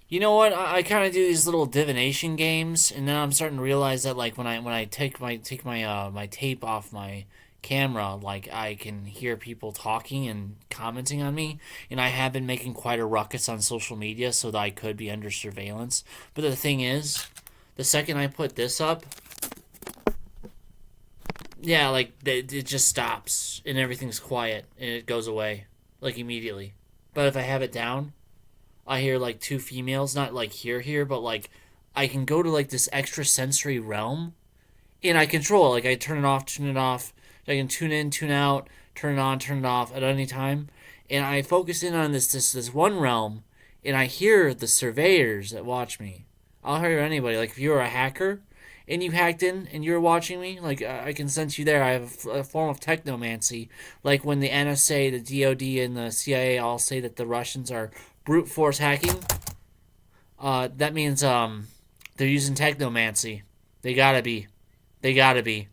You know what? I kind of do these little divination games, and then I'm starting to realize that like when I take my tape off my camera, like I can hear people talking and commenting on me, and I have been making quite a ruckus on social media, so that I could be under surveillance. But the thing is, the second I put this up, yeah, like it just stops and everything's quiet and it goes away like immediately. But if I have it down, I hear like two females, not like here, but like I can go to like this extra sensory realm and I control it. Like I turn it off, tune it off. I can tune in, tune out, turn it on, turn it off at any time. And I focus in on this one realm and I hear the surveyors that watch me. I'll hear anybody. Like if you're a hacker and you hacked in and you're watching me, like I can sense you there. I have a form of technomancy. Like when the NSA, the DoD, and the CIA all say that the Russians are brute force hacking, that means they're using technomancy. They gotta be. They gotta be.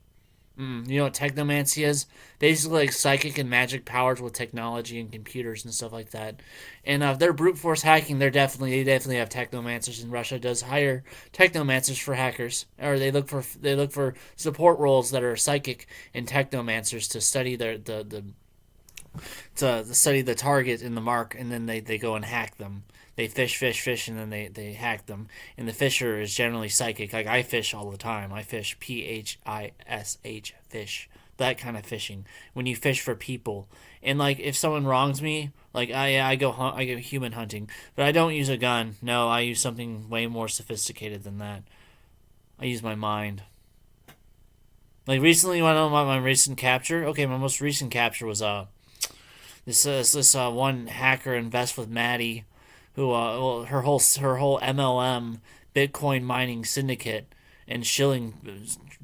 You know what technomancy is? Basically, like psychic and magic powers with technology and computers and stuff like that. And if they're brute force hacking, they definitely have technomancers. And Russia does hire technomancers for hackers, or they look for support roles that are psychic and technomancers to study to study the target and the mark, and then they go and hack them. They fish, and then they hack them. And the fisher is generally psychic. Like I fish all the time. I fish PHISH fish. That kind of fishing. When you fish for people, and like if someone wrongs me, like I go human hunting, but I don't use a gun. No, I use something way more sophisticated than that. I use my mind. Like recently, you want to know about my recent capture? Okay, my most recent capture was this one hacker invest with Maddie, who well, her whole MLM Bitcoin mining syndicate and shilling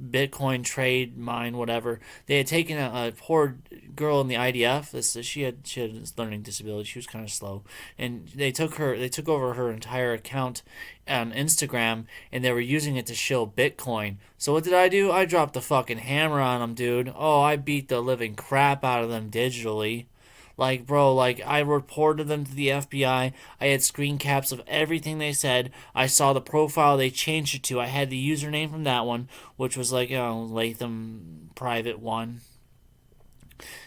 Bitcoin trade mine whatever. They had taken a poor girl in the IDF. She had a learning disability. She was kind of slow, and they took over her entire account on Instagram, and they were using it to shill Bitcoin. So what did I do? I dropped the fucking hammer on them, dude. Oh, I beat the living crap out of them digitally. Like, bro, like, I reported them to the FBI. I had screen caps of everything they said. I saw the profile they changed it to. I had the username from that one, which was like, Latham Private One.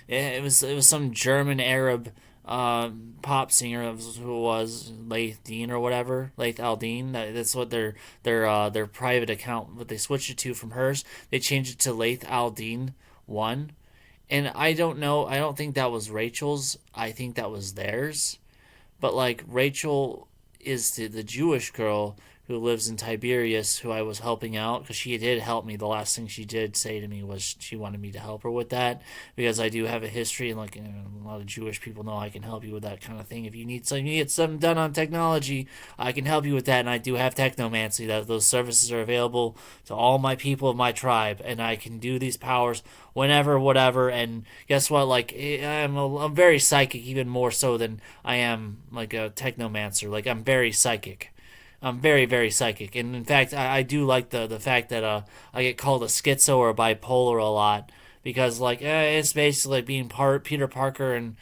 It was some German Arab pop singer who was Lath Dean or whatever, Lath Aldine. That's what their private account. What they switched it to from hers. They changed it to Lath Aldine One, and I don't know. I don't think that was Rachel's. I think that was theirs. But like Rachel is the Jewish girl who lives in Tiberias, who I was helping out because she did help me. The last thing she did say to me was she wanted me to help her with that because I do have a history and like a lot of Jewish people know I can help you with that kind of thing. If you need something done on technology, I can help you with that, and I do have technomancy. That those services are available to all my people of my tribe, and I can do these powers whenever, whatever. And guess what? Like I'm very psychic, even more so than I am like a technomancer. Like I'm very psychic. I'm very, very psychic, and in fact, I do like the fact that I get called a schizo or a bipolar a lot because like it's basically like being Peter Parker and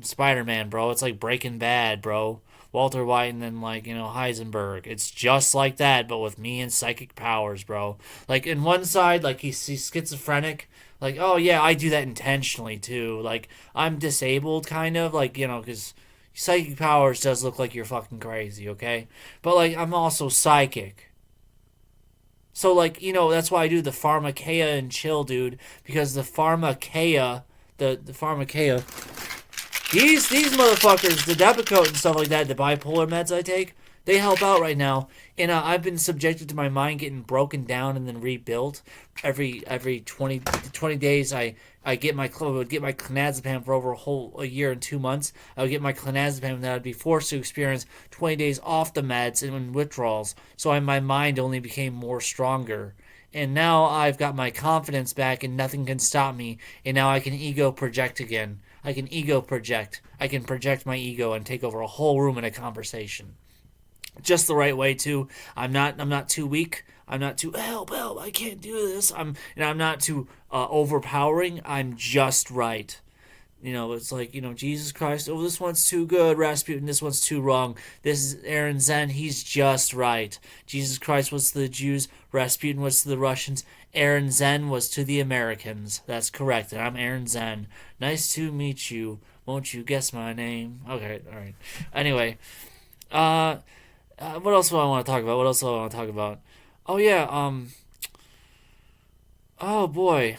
Spider Man, bro. It's like Breaking Bad, bro. Walter White and then like Heisenberg. It's just like that, but with me and psychic powers, bro. Like in one side, like he's schizophrenic. Like oh yeah, I do that intentionally too. Like I'm disabled, kind of like because psychic powers does look like you're fucking crazy, okay? But like I'm also psychic. So like, that's why I do the pharmakeia and chill, dude, because the pharmakeia, these motherfuckers, the Depakote and stuff like that, the bipolar meds I take, they help out right now. And I've been subjected to my mind getting broken down and then rebuilt every 20 days. I would get my clonazepam for over a year and 2 months. I would get my clonazepam, and then I'd be forced to experience 20 days off the meds and withdrawals. So my mind only became more stronger. And now I've got my confidence back, and nothing can stop me. And now I can ego project again. I can ego project. I can project my ego and take over a whole room in a conversation just the right way too. I'm not too weak. I'm not too help. I can't do this. I'm not too overpowering. I'm just right. It's like, Jesus Christ, oh, this one's too good, Rasputin, this one's too wrong. This is Aaron Zen, he's just right. Jesus Christ was to the Jews, Rasputin was to the Russians, Aaron Zen was to the Americans. That's correct, and I'm Aaron Zen. Nice to meet you. Won't you guess my name? Okay, alright. Anyway, uh, what else do I want to talk about? What else do I want to talk about? Oh, yeah, oh boy.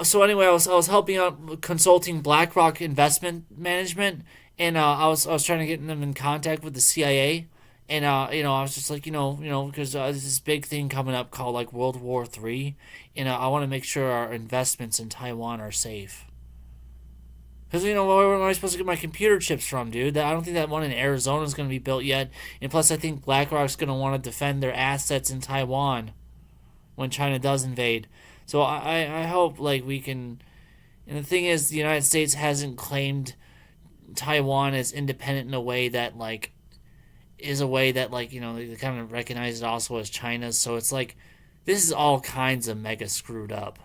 So anyway, I was helping out consulting BlackRock Investment Management, and I was trying to get them in contact with the CIA, and I was just like, because there's this big thing coming up called like World War III, and I want to make sure our investments in Taiwan are safe. Because where am I supposed to get my computer chips from, dude? I don't think that one in Arizona is going to be built yet, and plus I think BlackRock's going to want to defend their assets in Taiwan when China does invade. So I hope like we can. And the thing is, the United States hasn't claimed Taiwan as independent in a way that like is a way that like they kind of recognize it also as China's. So it's like this is all kinds of mega screwed up.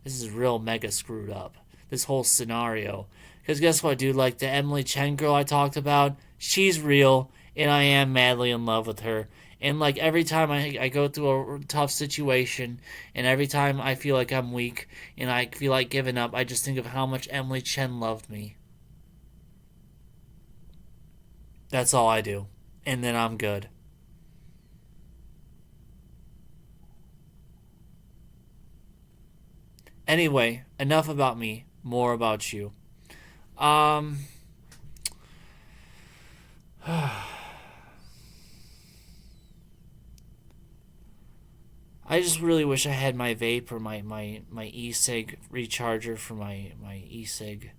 This is real mega screwed up. This whole scenario. Because guess what, dude? Like the Emily Chen girl I talked about, she's real, and I am madly in love with her. And like every time I go through a tough situation, and every time I feel like I'm weak and I feel like giving up, I just think of how much Emily Chen loved me. That's all I do. And then I'm good. Anyway, enough about me, more about you. Um, I just really wish I had my vape or my e-cig recharger for my e-cig.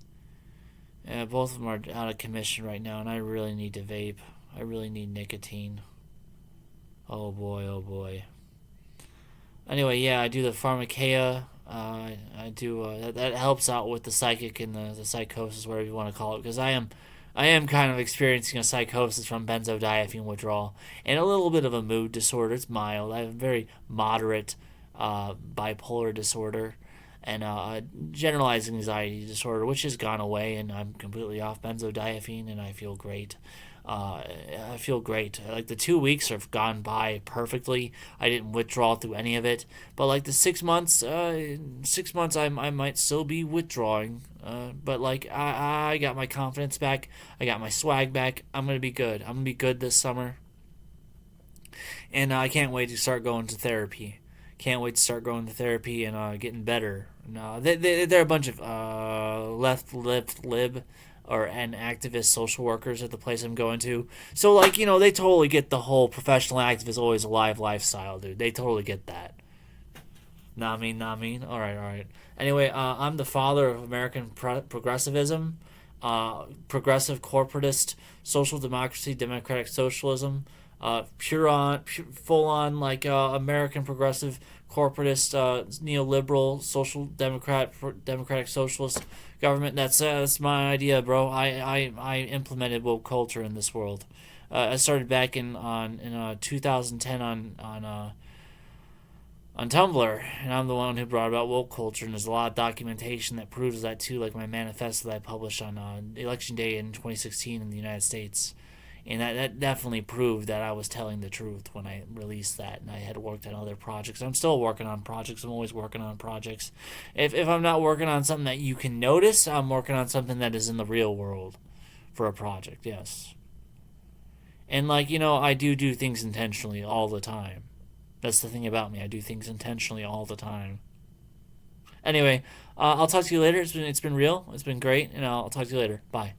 Both of them are out of commission right now, and I really need to vape. I really need nicotine. Oh boy, oh boy. Anyway, yeah, I do the pharmakeia. I do that helps out with the psychic and the psychosis, whatever you want to call it, because I am kind of experiencing a psychosis from benzodiazepine withdrawal and a little bit of a mood disorder. It's mild. I have a very moderate bipolar disorder and generalized anxiety disorder, which has gone away, and I'm completely off benzodiazepine, and I feel great. I feel great. Like the 2 weeks have gone by perfectly. I didn't withdraw through any of it, but like the 6 months, 6 months, I might still be withdrawing. But like I got my confidence back. I got my swag back. I'm gonna be good. I'm gonna be good this summer, and I can't wait to start going to therapy. Can't wait to start going to therapy and getting better. No, they're a bunch of left lib or an activist social workers at the place I'm going to. So like they totally get the whole professional activist always alive lifestyle, dude. They totally get that. Not mean, not mean. All right, all right. Anyway, I'm the father of American progressivism, progressive corporatist social democracy, democratic socialism, full on like American progressive corporatist, neoliberal social democratic socialist government. That's my idea, bro. I implemented woke culture in this world. I started back in 2010 on Tumblr, and I'm the one who brought about woke culture. And there's a lot of documentation that proves that too, like my manifesto that I published on Election Day in 2016 in the United States. And that definitely proved that I was telling the truth when I released that. And I had worked on other projects. I'm still working on projects. I'm always working on projects. If I'm not working on something that you can notice, I'm working on something that is in the real world for a project, yes. And like, I do things intentionally all the time. That's the thing about me. I do things intentionally all the time. Anyway, I'll talk to you later. It's been real. It's been great, and I'll talk to you later. Bye.